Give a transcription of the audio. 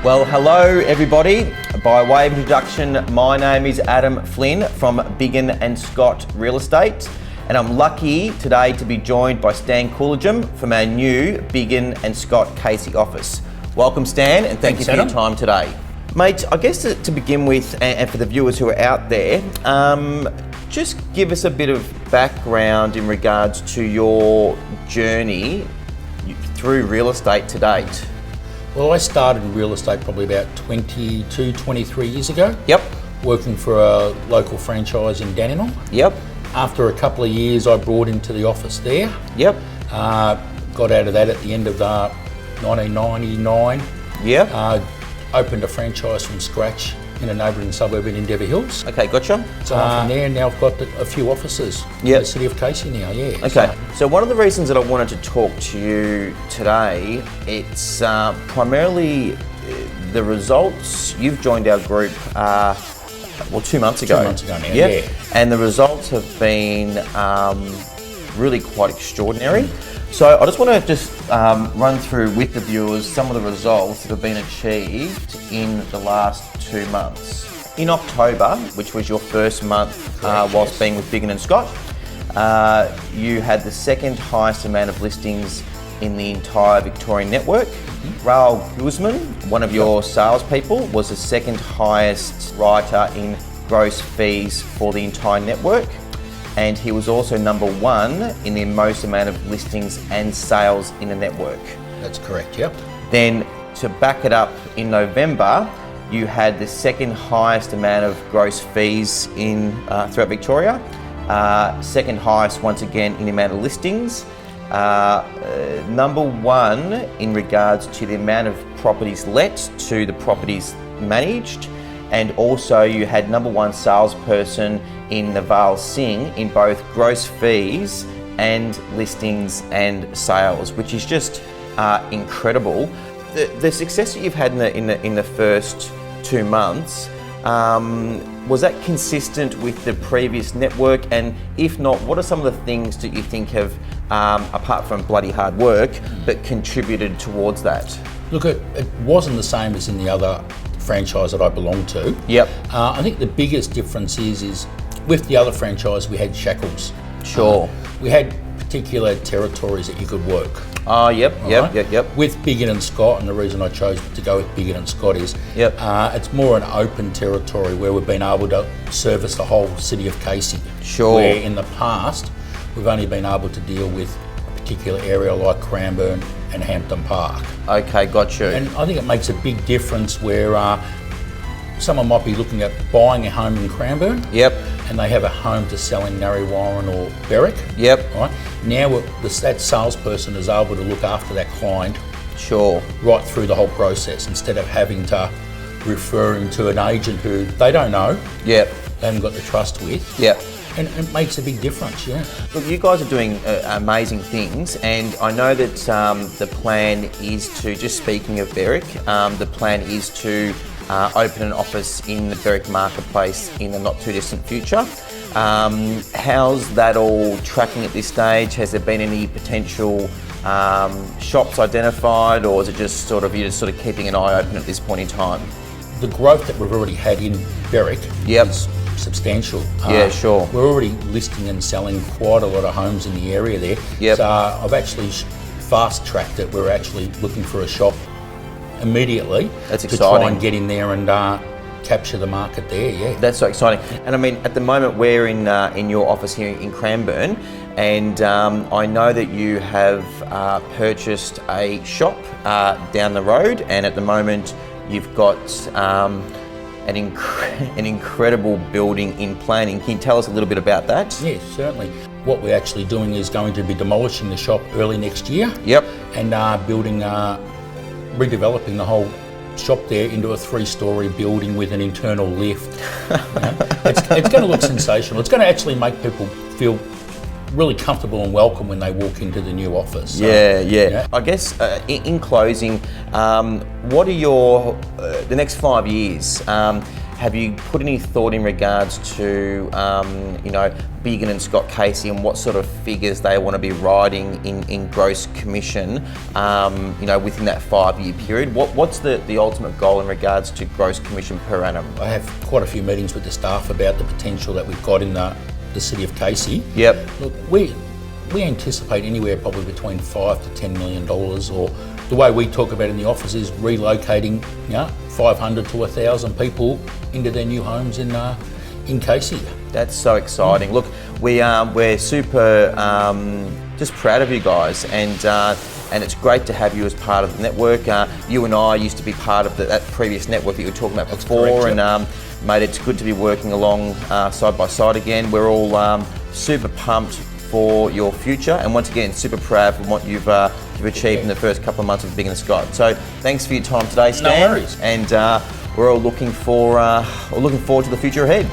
Well, hello everybody. By way of introduction, my name is Adam Flynn from Biggin and Scott Real Estate, and I'm lucky today to be joined by Stan Coolegem from our new Biggin and Scott Casey office. Welcome, Stan, and thank you for your time today. Mate, I guess to begin with, and for the viewers who are out there, just give us a bit of background in regards to your journey through real estate to date. Well, I started in real estate probably about 22, 23 years ago. Yep. Working for a local franchise in Dandenong. Yep. After a couple of years, I brought into the office there. Yep. Got out of that at the end of 1999. Yep. Opened a franchise from scratch in a neighbouring suburb in Endeavour Hills. Okay, gotcha. So from there, now I've got a few offices in the city of Casey now, yeah. Okay, so one of the reasons that I wanted to talk to you today, it's primarily the results. You've joined our group, 2 months ago. 2 months ago now, yeah. And the results have been really quite extraordinary. So I just want to run through with the viewers some of the results that have been achieved in the last 2 months. In October, which was your first month whilst being with Biggin and Scott, you had the second highest amount of listings in the entire Victorian network. Raul Guzman, one of your salespeople, was the second highest writer in gross fees for the entire network. And he was also number one in the most amount of listings and sales in the network. That's correct, yep. Then to back it up, in November, you had the second highest amount of gross fees in throughout Victoria. Second highest once again in the amount of listings. Number one in regards to the amount of properties let to the properties managed. And also you had number one salesperson in Naval Singh in both gross fees and listings and sales, which is just incredible. The success that you've had in the first 2 months, was that consistent with the previous network? And if not, what are some of the things that you think have, apart from bloody hard work, but contributed towards that? Look, it wasn't the same as in the other franchise that I belong to. Yep. I think the biggest difference is with the other franchise we had shackles. Sure. We had particular territories that you could work. Oh, yep. With Biggin and Scott, and the reason I chose to go with Biggin and Scott is it's more an open territory where we've been able to service the whole city of Casey. Sure. Where in the past we've only been able to deal with a particular area like Cranbourne and Hampton Park. Okay, got you. And I think it makes a big difference where someone might be looking at buying a home in Cranbourne. Yep. And they have a home to sell in Narre Warren or Berwick. Yep. Right. Now that salesperson is able to look after that client. Sure. Right through the whole process instead of having to refer him to an agent who they don't know. Yep. They haven't got the trust with. Yep. And it makes a big difference, yeah. Look, you guys are doing amazing things, and I know that the plan is to, just speaking of Berwick, the plan is to open an office in the Berwick marketplace in the not too distant future. How's that all tracking at this stage? Has there been any potential shops identified, or is it just sort of, you're just sort of keeping an eye open at this point in time? The growth that we've already had in Berwick is substantial. Yeah, sure. We're already listing and selling quite a lot of homes in the area there. Yep. So I've actually fast-tracked it. We're actually looking for a shop immediately. That's to exciting. Try and get in there and capture the market there, yeah. That's so exciting. And I mean, at the moment we're in your office here in Cranbourne, and I know that you have purchased a shop down the road, and at the moment you've got an incredible building in planning. Can you tell us a little bit about that? Yes, certainly. What we're actually doing is going to be demolishing the shop early next year. Yep. And redeveloping the whole shop there into a 3-story building with an internal lift. It's going to look sensational. It's going to actually make people feel really comfortable and welcome when they walk into the new office. So, yeah. I guess in closing, what are your the next 5 years? Have you put any thought in regards to Biggin and Scott Casey and what sort of figures they want to be riding in gross commission, within that 5-year period. What's the ultimate goal in regards to gross commission per annum? I have quite a few meetings with the staff about the potential that we've got in the city of Casey. Yep. Look, we anticipate anywhere probably between $5 to $10 million, or the way we talk about it in the office is relocating 500 to 1,000 people into their new homes in Casey. That's so exciting. Look, we're super just proud of you guys, and it's great to have you as part of the network. You and I used to be part of that previous network that you were talking about before. Correct, and mate, it's good to be working along side by side again. We're all super pumped for your future, and once again, super proud for what you've achieved in the first couple of months of Biggin and Scott. So thanks for your time today, Stan. No worries. And we're all looking forward to the future ahead.